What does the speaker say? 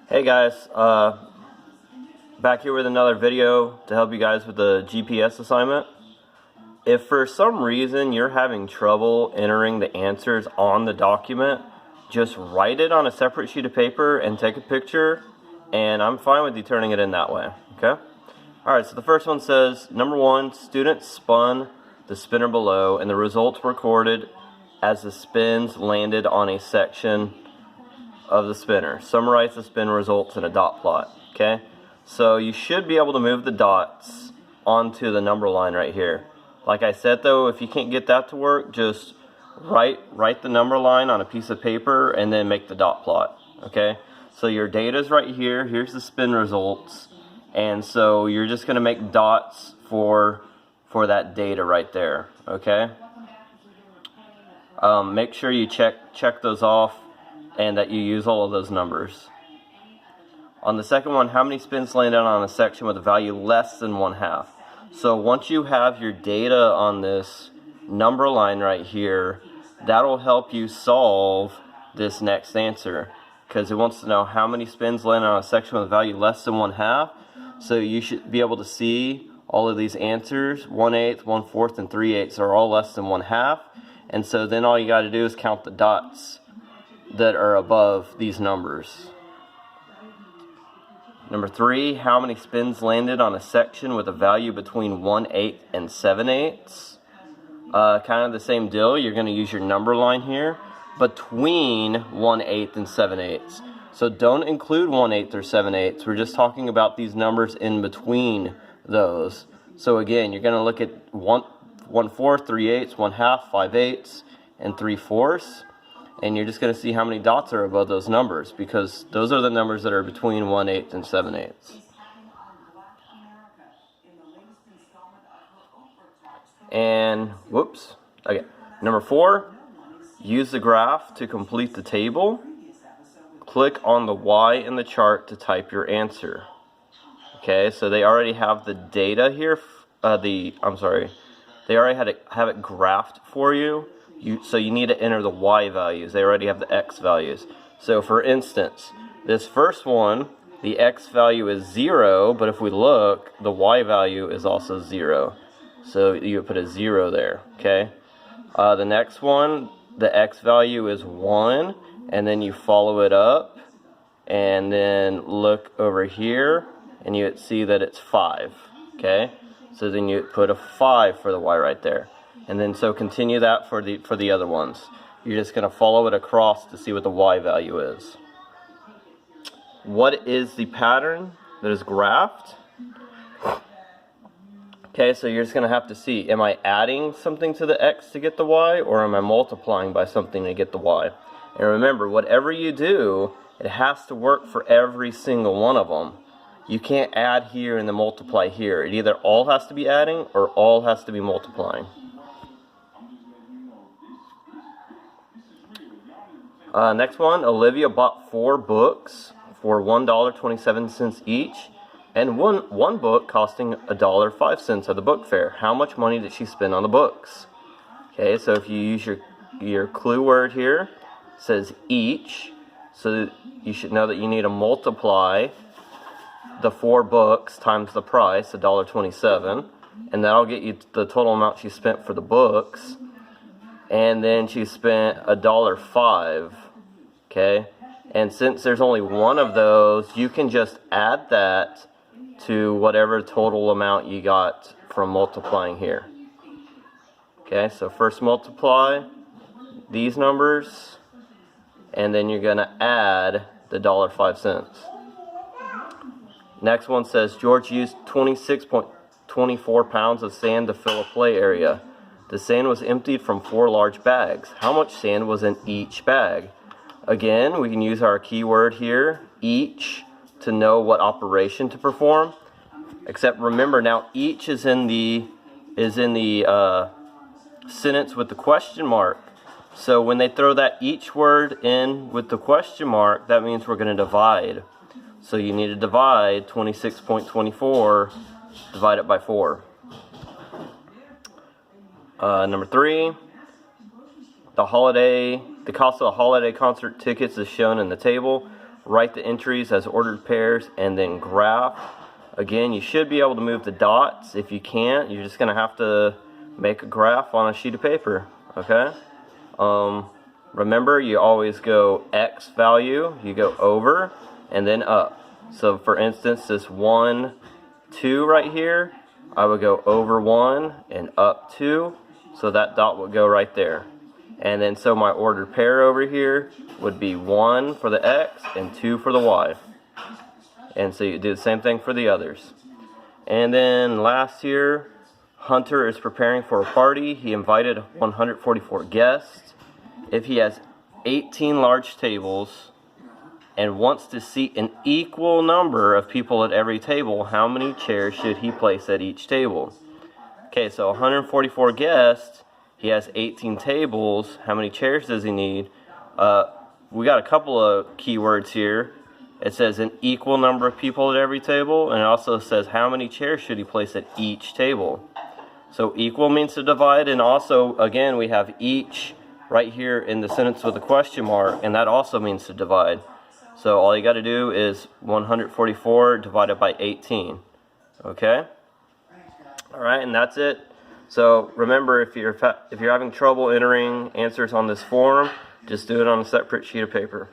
Hey guys, back here with another video to help you guys with the GPS assignment. If for some reason you're having trouble entering the answers on the document, just write it on a separate sheet of paper and take a picture, and I'm fine with you turning it in that way, okay? Alright, so the first one says, number 1, students spun the spinner below and the results were recorded as the spins landed on a section of the spinner. Summarize the spin results in a dot plot, okay? So you should be able to move the dots onto the number line right here. Like I said though, if you can't get that to work, just write the number line on a piece of paper and then make the dot plot, okay? So your data's right here, here's the spin results, and so you're just gonna make dots for that data right there, okay? Make sure you check those off and that you use all of those numbers. On the second one, how many spins landed on a section with a value less than 1/2? So once you have your data on this number line right here, that'll help you solve this next answer, because it wants to know how many spins landed on a section with a value less than 1/2. So you should be able to see all of these answers. 1/8, 1/4, and 3/8 are all less than 1/2. And so then all you got to do is count the dots that are above these numbers. Number 3, how many spins landed on a section with a value between 1/8 and 7/8? Kind of the same deal. You're going to use your number line here between 1/8 and 7/8. So don't include 1/8 or 7/8. We're just talking about these numbers in between those. So again, you're going to look at 1/4, 3/8, 1/2, 5/8, and 3/4. And you're just going to see how many dots are above those numbers, because those are the numbers that are between 1/8 and 7/8. And, whoops, okay. Number 4, use the graph to complete the table. Click on the Y in the chart to type your answer. Okay, so they already have the data here, they already have it graphed for you. So you need to enter the Y values. They already have the X values. So for instance, this first one, the X value is 0, but if we look, the Y value is also 0. So you would put a 0 there, okay? The next one, the X value is 1, and then you follow it up, and then look over here, and you would see that it's 5, okay? So then you put a 5 for the Y right there. And then so continue that for the other ones. You're just going to follow it across to see what the Y value is. What is the pattern that is graphed? Okay, so you're just going to have to see, am I adding something to the X to get the Y, or am I multiplying by something to get the Y? And remember, whatever you do, it has to work for every single one of them. You can't add here and then multiply here. It either all has to be adding or all has to be multiplying. Next one, Olivia bought 4 books for $1.27 each, and one book costing $1.05 at the book fair. How much money did she spend on the books? Okay, so if you use your clue word here, it says each, so you should know that you need to multiply the 4 books times the price, $1.27, and that'll get you the total amount she spent for the books. And then she spent $1.05, okay? And since there's only one of those, you can just add that to whatever total amount you got from multiplying here. Okay, so first multiply these numbers, and then you're going to add the $1.05. Next one says, George used 26.24 pounds of sand to fill a play area. The sand was emptied from 4 large bags. How much sand was in each bag? Again, we can use our keyword here, each, to know what operation to perform. Except remember, now each is in the sentence with the question mark. So when they throw that each word in with the question mark, that means we're going to divide. So you need to divide 26.24, divide it by 4. Number 3, the cost of the holiday concert tickets is shown in the table. write the entries as ordered pairs, and then graph. Again, you should be able to move the dots. If you can't, you're just going to have to make a graph on a sheet of paper, okay? Remember, you always go X value, you go over, and then up. So for instance, this 1, 2 right here, I would go over 1 and up 2, so that dot would go right there. And then so my ordered pair over here would be 1 for the X and 2 for the Y. And so you do the same thing for the others. And then last year, Hunter is preparing for a party. He invited 144 guests. If he has 18 large tables and wants to seat an equal number of people at every table, how many chairs should he place at each table? Okay, so 144 guests, he has 18 tables. How many chairs does he need? We got a couple of keywords here. It says an equal number of people at every table, and it also says how many chairs should he place at each table. So equal means to divide, and also, again, we have each right here in the sentence with a question mark, and that also means to divide. So all you got to do is 144 divided by 18. Okay? All right, and that's it. So remember, if you're having trouble entering answers on this form, just do it on a separate sheet of paper.